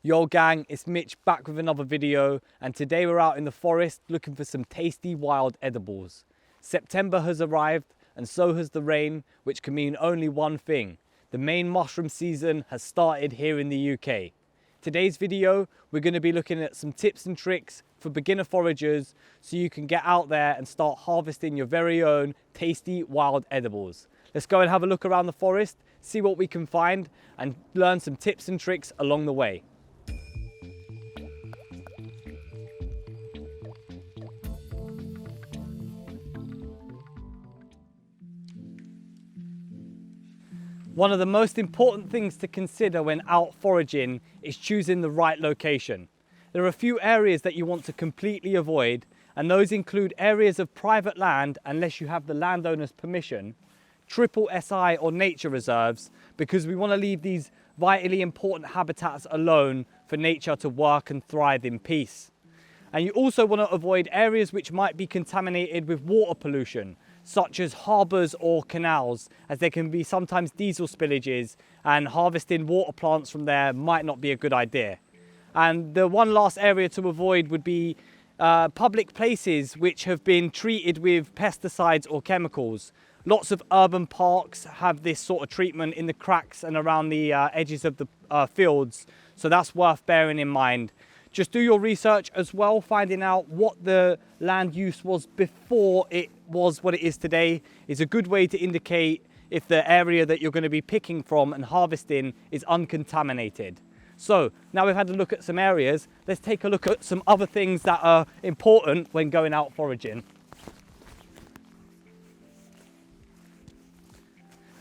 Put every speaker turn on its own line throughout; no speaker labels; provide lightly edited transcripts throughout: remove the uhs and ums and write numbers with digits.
Yo gang, it's Mitch back with another video, and today we're out in the forest looking for some tasty wild edibles. September has arrived and so has the rain, which can mean only one thing. The main mushroom season has started here in the UK. Today's video, we're going to be looking at some tips and tricks for beginner foragers so you can get out there and start harvesting your very own tasty wild edibles. Let's go and have a look around the forest, see what we can find and learn some tips and tricks along the way. One of the most important things to consider when out foraging is choosing the right location. There are a few areas that you want to completely avoid, and those include areas of private land unless you have the landowner's permission, triple SI or nature reserves, because we want to leave these vitally important habitats alone for nature to work and thrive in peace. And you also want to avoid areas which might be contaminated with water pollution, such as harbours or canals, as there can be sometimes diesel spillages, and harvesting water plants from there might not be a good idea. And the one last area to avoid would be public places which have been treated with pesticides or chemicals. Lots of urban parks have this sort of treatment in the cracks and around the edges of the fields, so that's worth bearing in mind. Just do your research as well, finding out what the land use was before it was what it is today is a good way to indicate if the area that you're going to be picking from and harvesting is uncontaminated. So now we've had a look at some areas, let's take a look at some other things that are important when going out foraging.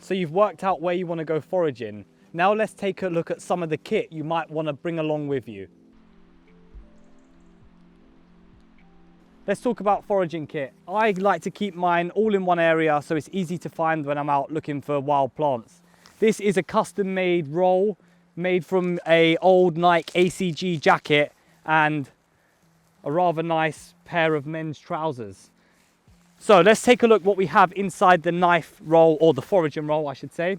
So you've worked out where you want to go foraging. Now let's take a look at some of the kit you might want to bring along with you. Let's talk about foraging kit. I like to keep mine all in one area so it's easy to find when I'm out looking for wild plants. This is a custom made roll made from an old Nike ACG jacket and a rather nice pair of men's trousers. So let's take a look what we have inside the knife roll, or the foraging roll I should say.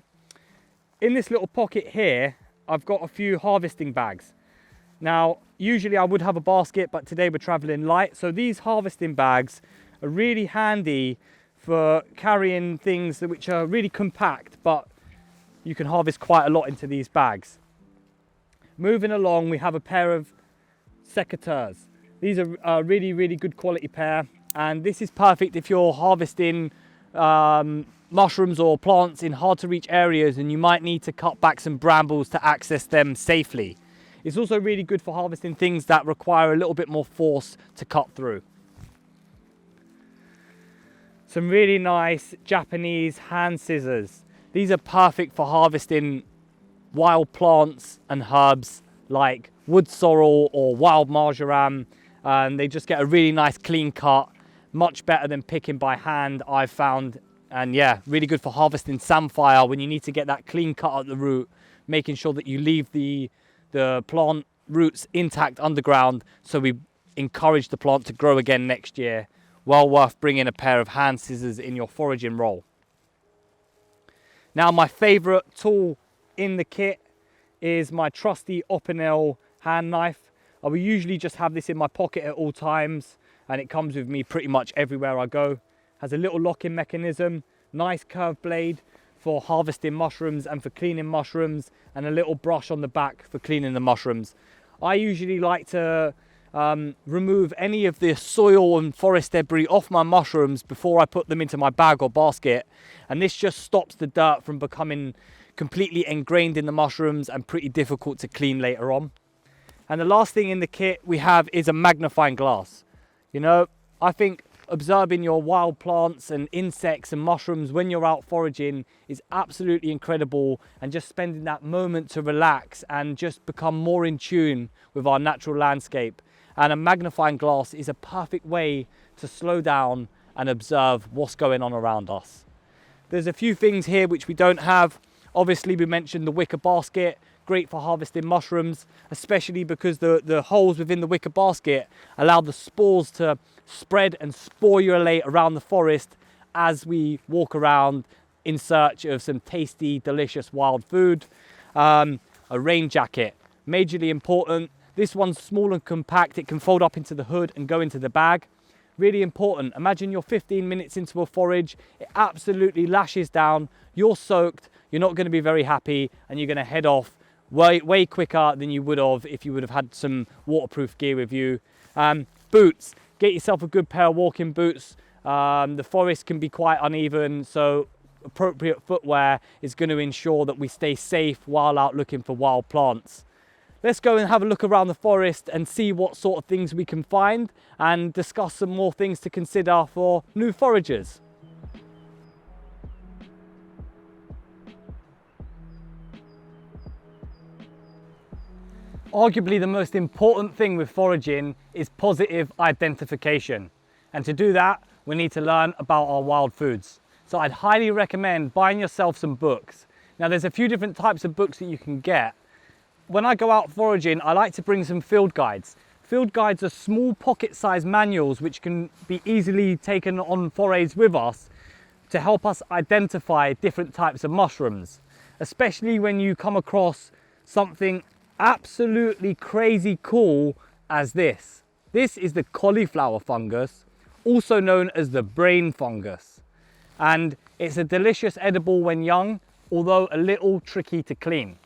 In this little pocket here, I've got a few harvesting bags. Now, usually I would have a basket, but today we're traveling light. So these harvesting bags are really handy for carrying things which are really compact, but you can harvest quite a lot into these bags. Moving along, we have a pair of secateurs. These are a really, really good quality pair. And this is perfect if you're harvesting mushrooms or plants in hard to reach areas and you might need to cut back some brambles to access them safely. It's also really good for harvesting things that require a little bit more force to cut through. Some really nice Japanese hand scissors. These are perfect for harvesting wild plants and herbs like wood sorrel or wild marjoram. They just get a really nice clean cut, much better than picking by hand, I've found. And yeah, really good for harvesting samphire when you need to get that clean cut at the root, making sure that you leave the plant roots intact underground so we encourage the plant to grow again next year. Well worth bringing a pair of hand scissors in your foraging roll. Now my favourite tool in the kit is my trusty Opinel hand knife. I will usually just have this in my pocket at all times and it comes with me pretty much everywhere I go. Has a little locking mechanism, nice curved blade for harvesting mushrooms and for cleaning mushrooms, and a little brush on the back for cleaning the mushrooms. I usually like to remove any of the soil and forest debris off my mushrooms before I put them into my bag or basket, and this just stops the dirt from becoming completely ingrained in the mushrooms and pretty difficult to clean later on. And the last thing in the kit we have is a magnifying glass. You know, I think observing your wild plants and insects and mushrooms when you're out foraging is absolutely incredible, and just spending that moment to relax and just become more in tune with our natural landscape. And a magnifying glass is a perfect way to slow down and observe what's going on around us. There's a few things here which we don't have. Obviously we mentioned the wicker basket, great for harvesting mushrooms, especially because the holes within the wicker basket allow the spores to spread and sporulate around the forest as we walk around in search of some tasty, delicious wild food. A rain jacket. majorly important. This one's small and compact. It can fold up into the hood and go into the bag. Really important. Imagine you're 15 minutes into a forage, it absolutely lashes down, you're soaked, you're not going to be very happy, and you're going to head off way quicker than you would have if you would have had some waterproof gear with you. Boots, get yourself a good pair of walking boots. The forest can be quite uneven, so appropriate footwear is going to ensure that we stay safe while out looking for wild plants. Let's go and have a look around the forest and see what sort of things we can find and discuss some more things to consider for new foragers. Arguably the most important thing with foraging is positive identification. And to do that, we need to learn about our wild foods. So I'd highly recommend buying yourself some books. Now there's a few different types of books that you can get. When I go out foraging, I like to bring some field guides. Field guides are small pocket-sized manuals which can be easily taken on forays with us to help us identify different types of mushrooms, especially when you come across something absolutely crazy cool as this. This is the cauliflower fungus, also known as the brain fungus. And it's a delicious edible when young, although a little tricky to clean.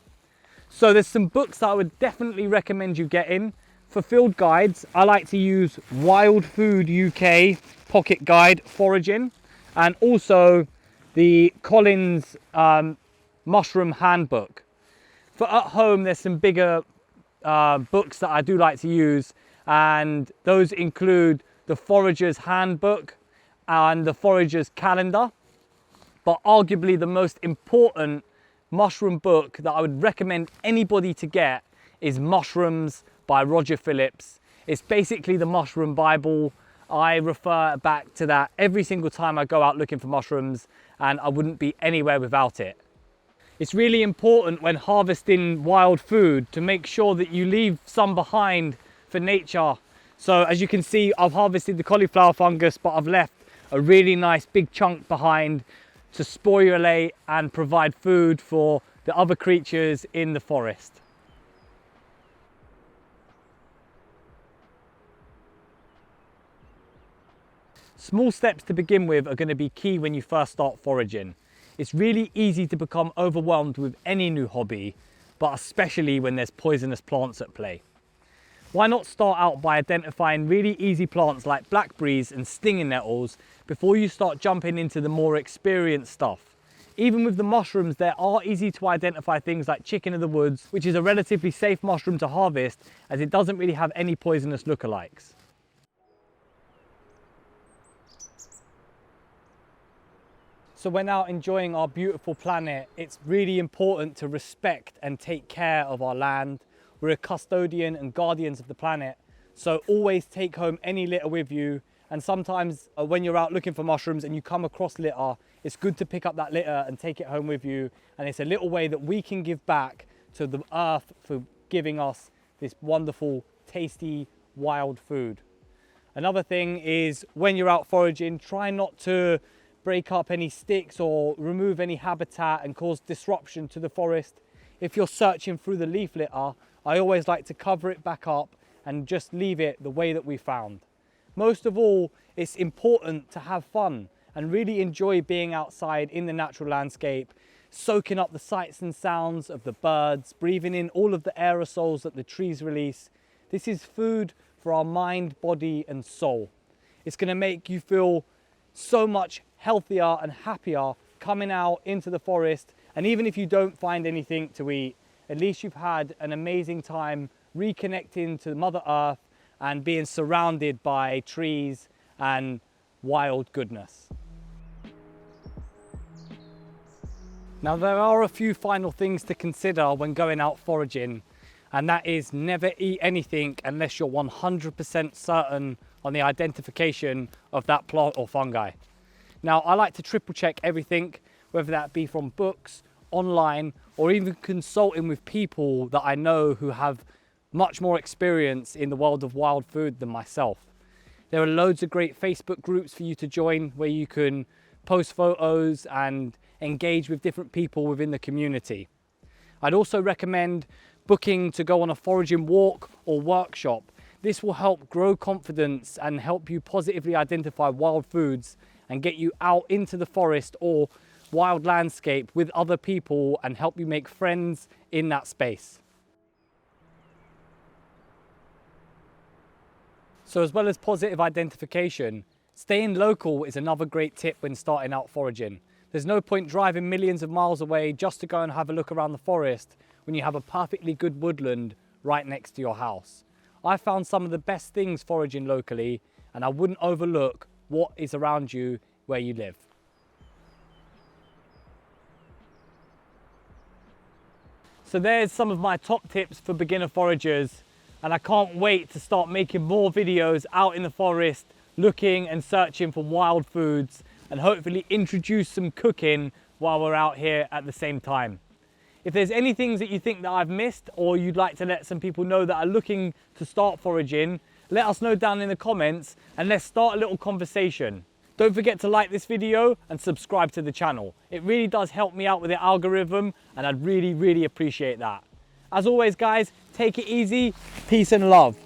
So there's some books that I would definitely recommend you getting. For field guides, I like to use Wild Food UK Pocket Guide Foraging, and also the Collins Mushroom Handbook. For at home, there's some bigger books that I do like to use, and those include the Forager's Handbook and the Forager's Calendar. But arguably the most important mushroom book that I would recommend anybody to get is Mushrooms by Roger Phillips. It's basically the mushroom Bible. I refer back to that every single time I go out looking for mushrooms, and I wouldn't be anywhere without it. It's really important when harvesting wild food to make sure that you leave some behind for nature. So as you can see, I've harvested the cauliflower fungus, but I've left a really nice big chunk behind to sporulate and provide food for the other creatures in the forest. Small steps to begin with are going to be key when you first start foraging. It's really easy to become overwhelmed with any new hobby, but especially when there's poisonous plants at play. Why not start out by identifying really easy plants like blackberries and stinging nettles before you start jumping into the more experienced stuff? Even with the mushrooms, there are easy to identify things like chicken of the woods, which is a relatively safe mushroom to harvest as it doesn't really have any poisonous lookalikes. So when out enjoying our beautiful planet, it's really important to respect and take care of our land. We're a custodian and guardians of the planet, so always take home any litter with you. And sometimes when you're out looking for mushrooms and you come across litter, it's good to pick up that litter and take it home with you. And it's a little way that we can give back to the earth for giving us this wonderful, tasty, wild food. Another thing is when you're out foraging, try not to break up any sticks or remove any habitat and cause disruption to the forest. If you're searching through the leaf litter, I always like to cover it back up and just leave it the way that we found. Most of all, it's important to have fun and really enjoy being outside in the natural landscape, soaking up the sights and sounds of the birds, breathing in all of the aerosols that the trees release. This is food for our mind, body and soul. It's going to make you feel so much healthier and happier coming out into the forest. And even if you don't find anything to eat, at least you've had an amazing time reconnecting to Mother Earth and being surrounded by trees and wild goodness. Now there are a few final things to consider when going out foraging, and that is never eat anything unless you're 100% certain on the identification of that plant or fungi. Now I like to triple check everything, whether that be from books, online, or even consulting with people that I know who have much more experience in the world of wild food than myself. There are loads of great Facebook groups for you to join where you can post photos and engage with different people within the community. I'd also recommend booking to go on a foraging walk or workshop. This will help grow confidence and help you positively identify wild foods and get you out into the forest or wild landscape with other people and help you make friends in that space. So as well as positive identification, staying local is another great tip when starting out foraging. There's no point driving millions of miles away just to go and have a look around the forest when you have a perfectly good woodland right next to your house. I found some of the best things foraging locally, and I wouldn't overlook what is around you where you live. So there's some of my top tips for beginner foragers, and I can't wait to start making more videos out in the forest, looking and searching for wild foods, and hopefully introduce some cooking while we're out here at the same time. If there's any things that you think that I've missed or you'd like to let some people know that are looking to start foraging, let us know down in the comments and let's start a little conversation. Don't forget to like this video and subscribe to the channel. It really does help me out with the algorithm and I'd really appreciate that. As always guys, take it easy, peace and love.